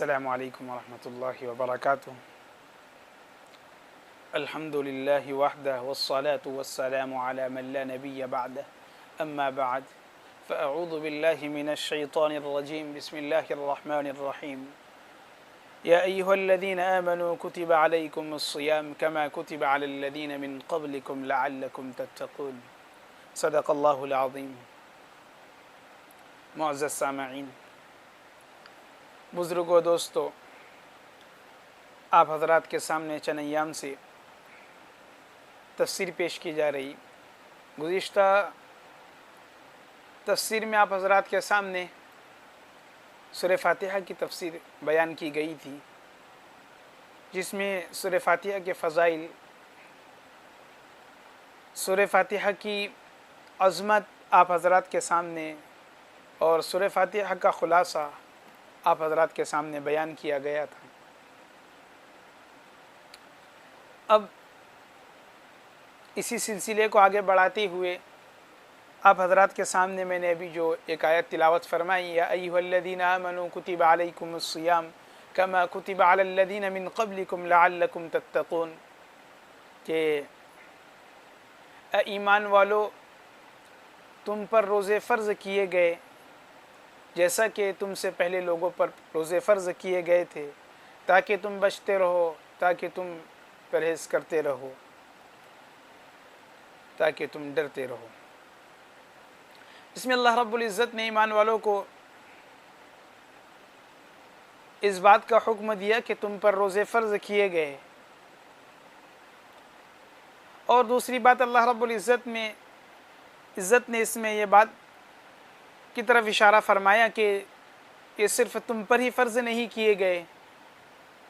السلام علیکم ورحمۃ اللہ وبرکاتہ الحمد للہ وحدہ والصلاة والسلام علی من لا نبی بعدہ اما بعد فاعوذ باللہ من الشیطان الرجیم بسم اللہ الرحمن الرحیم یا ایہا الذین آمنوا کتب علیکم الصیام کما کتب علی الذین من قبلکم لعلکم تتقون صدق اللہ العظیم۔ معزز سامعین، بزرگوں، دوستو، آپ حضرات کے سامنے چند ایام سے تفسیر پیش کی جا رہی۔ گزشتہ تفسیر میں آپ حضرات کے سامنے سورہ فاتحہ کی تفسیر بیان کی گئی تھی، جس میں سورہ فاتحہ کے فضائل، سورہ فاتحہ کی عظمت آپ حضرات کے سامنے اور سورہ فاتحہ کا خلاصہ آپ حضرات کے سامنے بیان کیا گیا تھا۔ اب اسی سلسلے کو آگے بڑھاتے ہوئے آپ حضرات کے سامنے میں نے ابھی جو ایک آیت تلاوت فرمائی، یا ایھا الذین آمنوا کتب علیکم الصیام کما کتب علی الذین من قبلکم لعلکم تتقون، کہ اے ایمان والو، تم پر روزے فرض کیے گئے جیسا کہ تم سے پہلے لوگوں پر روزے فرض کیے گئے تھے، تاکہ تم بچتے رہو، تاکہ تم پرہیز کرتے رہو، تاکہ تم ڈرتے رہو۔ اس میں اللہ رب العزت نے ایمان والوں کو اس بات کا حکم دیا کہ تم پر روزے فرض کیے گئے، اور دوسری بات اللہ رب العزت نے اس میں یہ بات کی طرف اشارہ فرمایا کہ یہ صرف تم پر ہی فرض نہیں کیے گئے،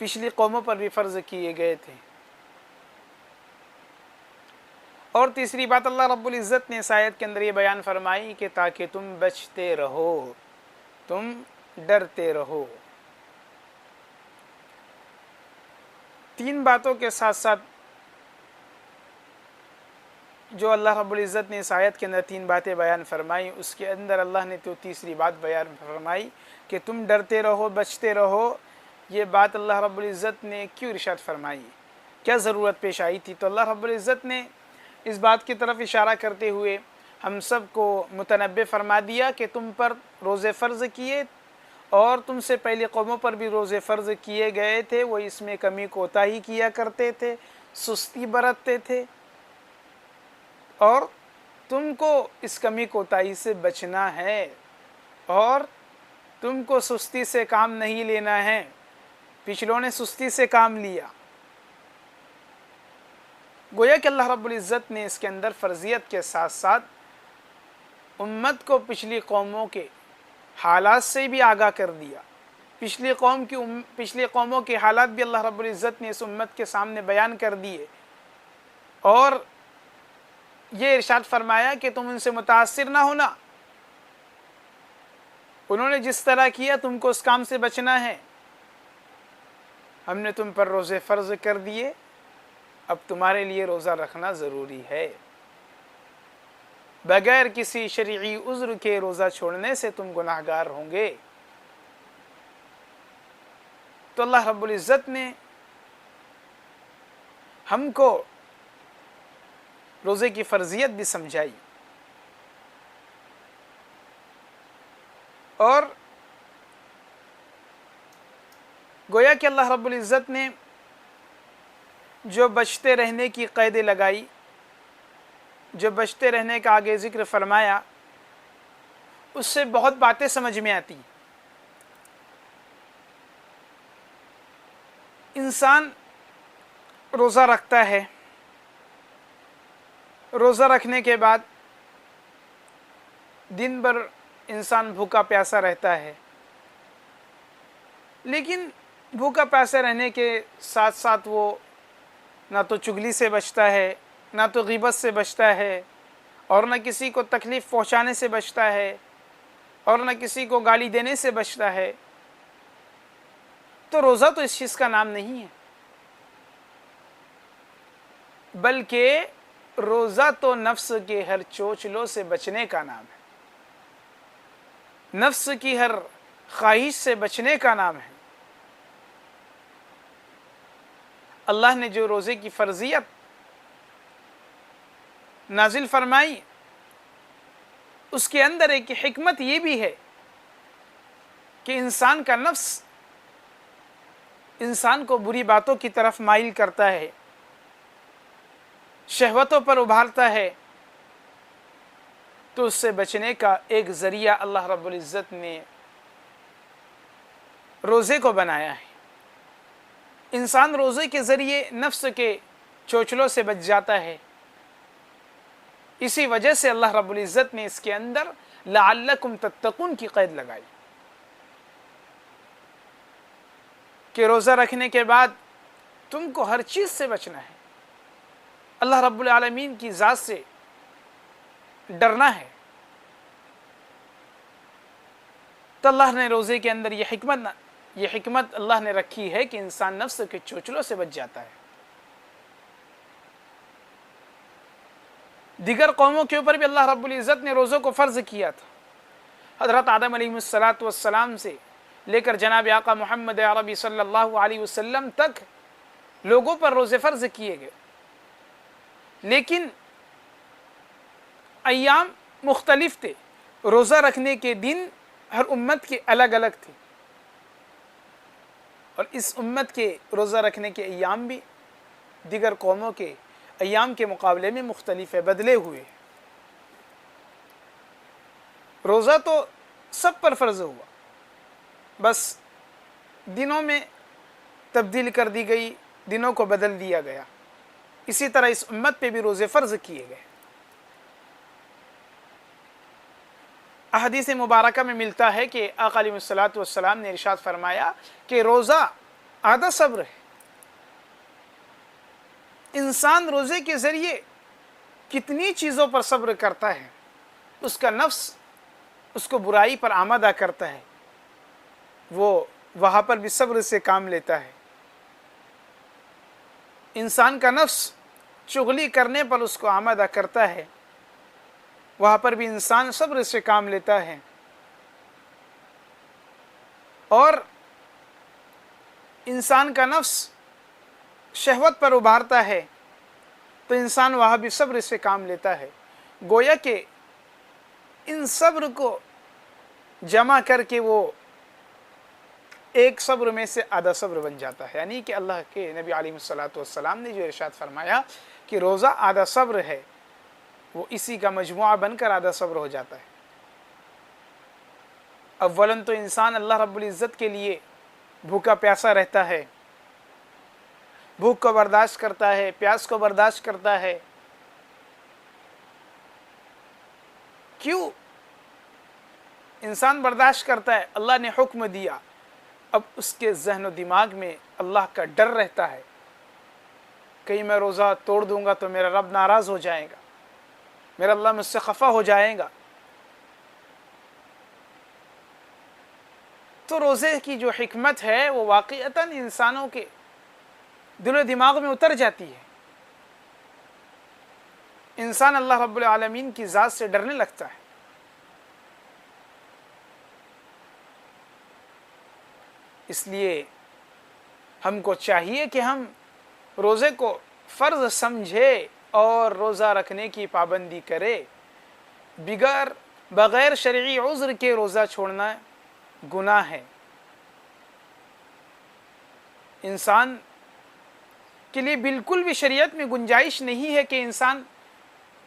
پچھلی قوموں پر بھی فرض کیے گئے تھے۔ اور تیسری بات اللہ رب العزت نے اس آیت کے اندر یہ بیان فرمائی کہ تاکہ تم بچتے رہو، تم ڈرتے رہو۔ تین باتوں کے ساتھ ساتھ جو اللہ رب العزت نے اس آیت کے اندر تین باتیں بیان فرمائی، اس کے اندر اللہ نے تو تیسری بات بیان فرمائی کہ تم ڈرتے رہو، بچتے رہو۔ یہ بات اللہ رب العزت نے کیوں ارشاد فرمائی؟ کیا ضرورت پیش آئی تھی؟ تو اللہ رب العزت نے اس بات کی طرف اشارہ کرتے ہوئے ہم سب کو متنبہ فرما دیا کہ تم پر روزے فرض کیے، اور تم سے پہلے قوموں پر بھی روزے فرض کیے گئے تھے، وہ اس میں کمی کوتاہی کیا کرتے تھے، سستی برتتے تھے، اور تم کو اس کمی کوتاہی سے بچنا ہے، اور تم کو سستی سے کام نہیں لینا ہے۔ پچھلوں نے سستی سے کام لیا۔ گویا کہ اللہ رب العزت نے اس کے اندر فرضیت کے ساتھ ساتھ امت کو پچھلی قوموں کے حالات سے بھی آگاہ کر دیا۔ پچھلی قوموں کے حالات بھی اللہ رب العزت نے اس امت کے سامنے بیان کر دیے، اور یہ ارشاد فرمایا کہ تم ان سے متاثر نہ ہونا، انہوں نے جس طرح کیا تم کو اس کام سے بچنا ہے۔ ہم نے تم پر روزے فرض کر دیے، اب تمہارے لیے روزہ رکھنا ضروری ہے، بغیر کسی شرعی عذر کے روزہ چھوڑنے سے تم گناہگار ہوں گے۔ تو اللہ رب العزت نے ہم کو روزے کی فرضیت بھی سمجھائی، اور گویا کہ اللہ رب العزت نے جو بچتے رہنے کی قیدیں لگائی، جو بچتے رہنے کا آگے ذکر فرمایا، اس سے بہت باتیں سمجھ میں آتی۔ انسان روزہ رکھتا ہے، روزہ رکھنے کے بعد دن بھر انسان بھوکا پیاسا رہتا ہے، لیکن بھوکا پیاسا رہنے کے ساتھ ساتھ وہ نہ تو چغلی سے بچتا ہے، نہ تو غیبت سے بچتا ہے، اور نہ کسی کو تکلیف پہنچانے سے بچتا ہے، اور نہ کسی کو گالی دینے سے بچتا ہے۔ تو روزہ تو اس چیز کا نام نہیں ہے، بلکہ روزہ تو نفس کے ہر چوچلوں سے بچنے کا نام ہے، نفس کی ہر خواہش سے بچنے کا نام ہے۔ اللہ نے جو روزے کی فرضیت نازل فرمائی اس کے اندر ایک حکمت یہ بھی ہے کہ انسان کا نفس انسان کو بری باتوں کی طرف مائل کرتا ہے، شہوتوں پر ابھارتا ہے، تو اس سے بچنے کا ایک ذریعہ اللہ رب العزت نے روزے کو بنایا ہے۔ انسان روزے کے ذریعے نفس کے چوچلوں سے بچ جاتا ہے۔ اسی وجہ سے اللہ رب العزت نے اس کے اندر لعلکم تتقون کی قید لگائی کہ روزہ رکھنے کے بعد تم کو ہر چیز سے بچنا ہے، اللہ رب العالمین کی ذات سے ڈرنا ہے۔ تو اللہ نے روزے کے اندر یہ حکمت اللہ نے رکھی ہے کہ انسان نفس کے چوچلوں سے بچ جاتا ہے۔ دیگر قوموں کے اوپر بھی اللہ رب العزت نے روزوں کو فرض کیا تھا۔ حضرت آدم علیہ السلام سے لے کر جناب آقا محمد عربی صلی اللہ علیہ وسلم تک لوگوں پر روزے فرض کیے گئے، لیکن ایام مختلف تھے، روزہ رکھنے کے دن ہر امت کے الگ الگ تھے، اور اس امت کے روزہ رکھنے کے ایام بھی دیگر قوموں کے ایام کے مقابلے میں مختلف ہے، بدلے ہوئے۔ روزہ تو سب پر فرض ہوا، بس دنوں میں تبدیل کر دی گئی، دنوں کو بدل دیا گیا۔ اسی طرح اس امت پہ بھی روزے فرض کیے گئے۔ احادیث مبارکہ میں ملتا ہے کہ آقا علیہ السلام نے ارشاد فرمایا کہ روزہ آدھا صبر ہے۔ انسان روزے کے ذریعے کتنی چیزوں پر صبر کرتا ہے، اس کا نفس اس کو برائی پر آمادہ کرتا ہے، وہ وہاں پر بھی صبر سے کام لیتا ہے۔ انسان کا نفس چغلی کرنے پر اس کو آمادہ کرتا ہے، وہاں پر بھی انسان صبر سے کام لیتا ہے۔ اور انسان کا نفس شہوت پر ابھارتا ہے تو انسان وہاں بھی صبر سے کام لیتا ہے۔ گویا کہ ان صبر کو جمع کر کے وہ ایک صبر میں سے آدھا صبر بن جاتا ہے، یعنی کہ اللہ کے نبی علیہ السلام نے جو ارشاد فرمایا کہ روزہ آدھا صبر ہے، وہ اسی کا مجموعہ بن کر آدھا صبر ہو جاتا ہے۔ اولاً تو انسان اللہ رب العزت کے لیے بھوکا پیاسا رہتا ہے، بھوک کو برداشت کرتا ہے، پیاس کو برداشت کرتا ہے۔ کیوں انسان برداشت کرتا ہے؟ اللہ نے حکم دیا، اب اس کے ذہن و دماغ میں اللہ کا ڈر رہتا ہے، کہیں میں روزہ توڑ دوں گا تو میرا رب ناراض ہو جائے گا، میرا اللہ مجھ سے خفا ہو جائے گا۔ تو روزے کی جو حکمت ہے وہ واقعتاً انسانوں کے دل و دماغ میں اتر جاتی ہے، انسان اللہ رب العالمین کی ذات سے ڈرنے لگتا ہے۔ اس لیے ہم کو چاہیے کہ ہم روزے کو فرض سمجھے اور روزہ رکھنے کی پابندی کرے۔ بغیر شرعی عذر کے روزہ چھوڑنا گناہ ہے۔ انسان کے لیے بالکل بھی شریعت میں گنجائش نہیں ہے کہ انسان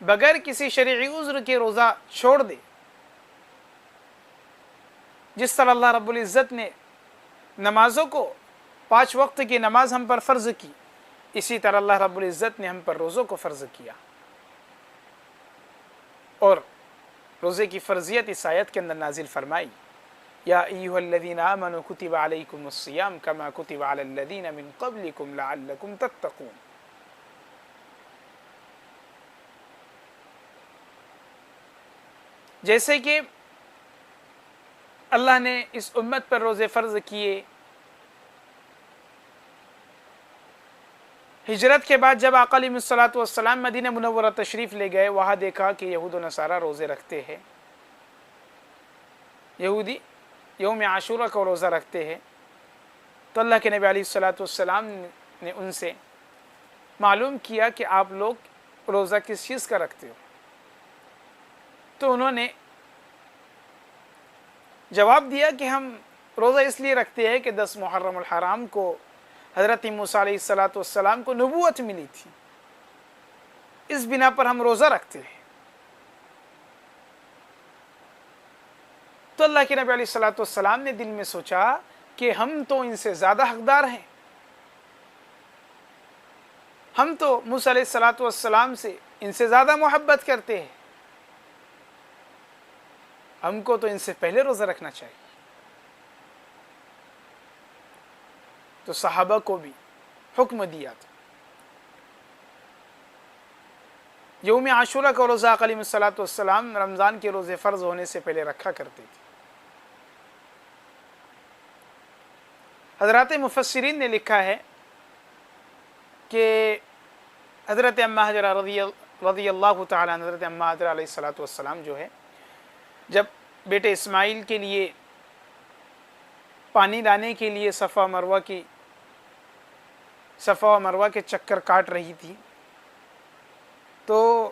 بغیر کسی شرعی عذر کے روزہ چھوڑ دے۔ جس طرح اللہ رب العزت نے نمازوں کو 5 وقت کی نماز ہم پر فرض کی، اسی طرح اللہ رب العزت نے ہم پر روزوں کو فرض کیا، اور روزے کی فرضیت اس آیت کے اندر نازل فرمائی، یا ایھا الذین آمنوا کتب علیکم الصیام کما کتب علی الذین من قبلکم لعلکم تتقون۔ جیسے کہ اللہ نے اس امت پر روزے فرض کیے، ہجرت کے بعد جب آقا علیہ السلام مدینہ منورہ تشریف لے گئے، وہاں دیکھا کہ یہود و نصارہ روزے رکھتے ہیں، یہودی یوم عاشورہ کو روزہ رکھتے ہیں۔ تو اللہ کے نبی علیہ السلام نے ان سے معلوم کیا کہ آپ لوگ روزہ کس چیز کا رکھتے ہو؟ تو انہوں نے جواب دیا کہ ہم روزہ اس لیے رکھتے ہیں کہ 10 محرم الحرام کو حضرت موسیٰ علیہ السلام کو نبوت ملی تھی، اس بنا پر ہم روزہ رکھتے ہیں۔ تو اللہ کے نبی علیہ السلام نے دل میں سوچا کہ ہم تو ان سے زیادہ حقدار ہیں، ہم تو موسیٰ علیہ السلام سے ان سے زیادہ محبت کرتے ہیں، ہم کو تو ان سے پہلے روزہ رکھنا چاہیے۔ تو صحابہ کو بھی حکم دیا تھا۔ یوم عاشورہ کا روزہ آقا علیہ السلام رمضان کے روزے فرض ہونے سے پہلے رکھا کرتے تھے۔ حضرات مفسرین نے لکھا ہے کہ حضرت اماں حجرہ رضی اللہ تعالیٰ عنہ، حضرت اماں حجرہ علیہ السلام جو ہے، جب بیٹے اسماعیل کے لیے پانی لانے کے لیے صفا و مروہ کے چکر کاٹ رہی تھی، تو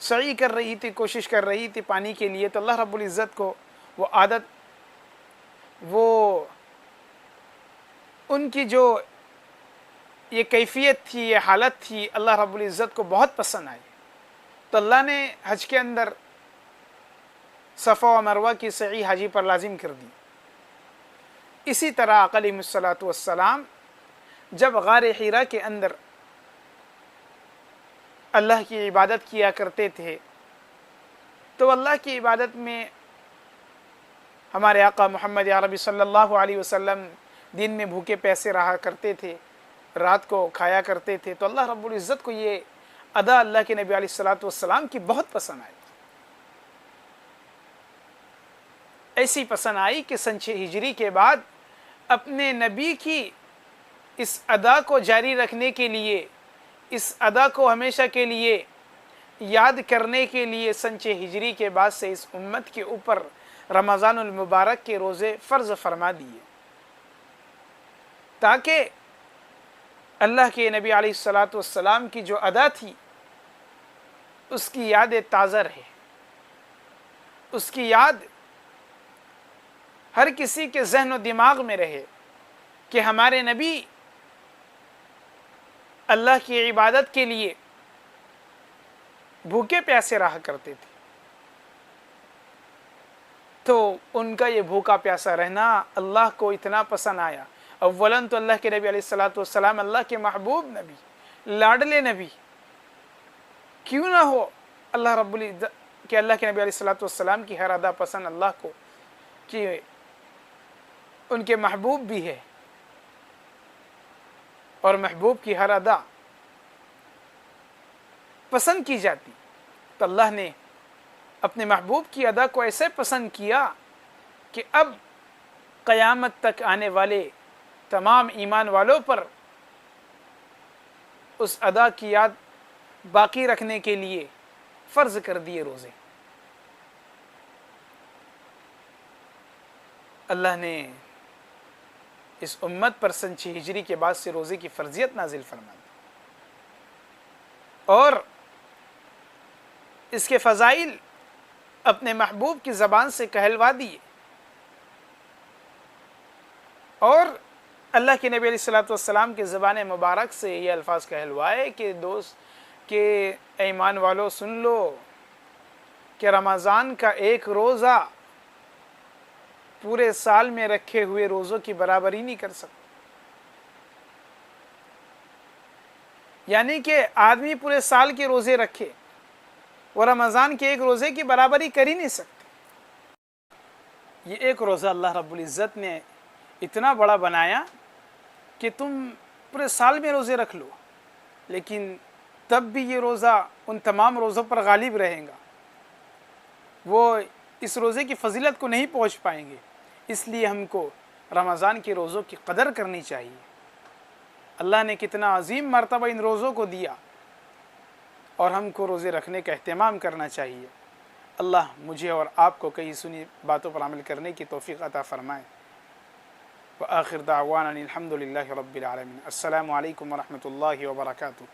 سعی کر رہی تھی، کوشش کر رہی تھی پانی کے لیے، تو اللہ رب العزت کو وہ عادت، وہ ان کی جو یہ کیفیت تھی، یہ حالت تھی، اللہ رب العزت کو بہت پسند آئی۔ تو اللہ نے حج کے اندر صفا و مروہ کی سعی حاجی پر لازم کر دی۔ اسی طرح آقا علیہ السلام جب غار حرا کے اندر اللہ کی عبادت کیا کرتے تھے، تو اللہ کی عبادت میں ہمارے آقا محمد عربی صلی اللہ علیہ وسلم دن میں بھوکے پیسے رہا کرتے تھے، رات کو کھایا کرتے تھے، تو اللہ رب العزت کو یہ ادا اللہ کے نبی علیہ السلام کی بہت پسند آئی۔ ایسی پسند آئی کہ سن 6 ہجری کے بعد اپنے نبی کی اس ادا کو جاری رکھنے کے لیے، اس ادا کو ہمیشہ کے لیے یاد کرنے کے لیے سن 6 ہجری کے بعد سے اس امت کے اوپر رمضان المبارک کے روزے فرض فرما دیے، تاکہ اللہ کے نبی علیہ السلام کی جو ادا تھی اس کی یاد تازہ رہے، اس کی یاد ہر کسی کے ذہن و دماغ میں رہے کہ ہمارے نبی اللہ کی عبادت کے لیے بھوکے پیاسے رہا کرتے تھے۔ تو ان کا یہ بھوکا پیاسا رہنا اللہ کو اتنا پسند آیا۔ اولاً تو اللہ کے نبی علیہ السلام اللہ کے محبوب نبی، لاڈلے نبی، کیوں نہ ہو اللہ رب العزت کہ اللہ کے نبی علیہ السلام کی ہر ادا پسند اللہ کو، کہ ان کے محبوب بھی ہے، اور محبوب کی ہر ادا پسند کی جاتی۔ تو اللہ نے اپنے محبوب کی ادا کو ایسے پسند کیا کہ اب قیامت تک آنے والے تمام ایمان والوں پر اس ادا کی یاد باقی رکھنے کے لیے فرض کر دیے روزے۔ اللہ نے اس امت پر سن 6 ہجری کے بعد سے روزے کی فرضیت نازل فرما دی، اور اس کے فضائل اپنے محبوب کی زبان سے کہلوا دیے، اور اللہ کے نبی علیہ السلام کی زبان مبارک سے یہ الفاظ کہلوائے کہ کہ ایمان والو سن لو کہ رمضان کا ایک روزہ پورے سال میں رکھے ہوئے روزوں کی برابری نہیں کر سکتا۔ یعنی کہ آدمی پورے سال کے روزے رکھے، وہ رمضان کے ایک روزے کی برابری کر ہی نہیں سکتے۔ یہ ایک روزہ اللہ رب العزت نے اتنا بڑا بنایا کہ تم پورے سال میں روزے رکھ لو، لیکن تب بھی یہ روزہ ان تمام روزوں پر غالب رہے گا، وہ اس روزے کی فضیلت کو نہیں پہنچ پائیں گے۔ اس لیے ہم کو رمضان کے روزوں کی قدر کرنی چاہیے۔ اللہ نے کتنا عظیم مرتبہ ان روزوں کو دیا، اور ہم کو روزے رکھنے کا اہتمام کرنا چاہیے۔ اللہ مجھے اور آپ کو کئی سنی باتوں پر عمل کرنے کی توفیق عطا فرمائے۔ وآخر دعوانا الحمد للہ رب العالمین۔ السلام علیکم ورحمۃ اللہ وبرکاتہ۔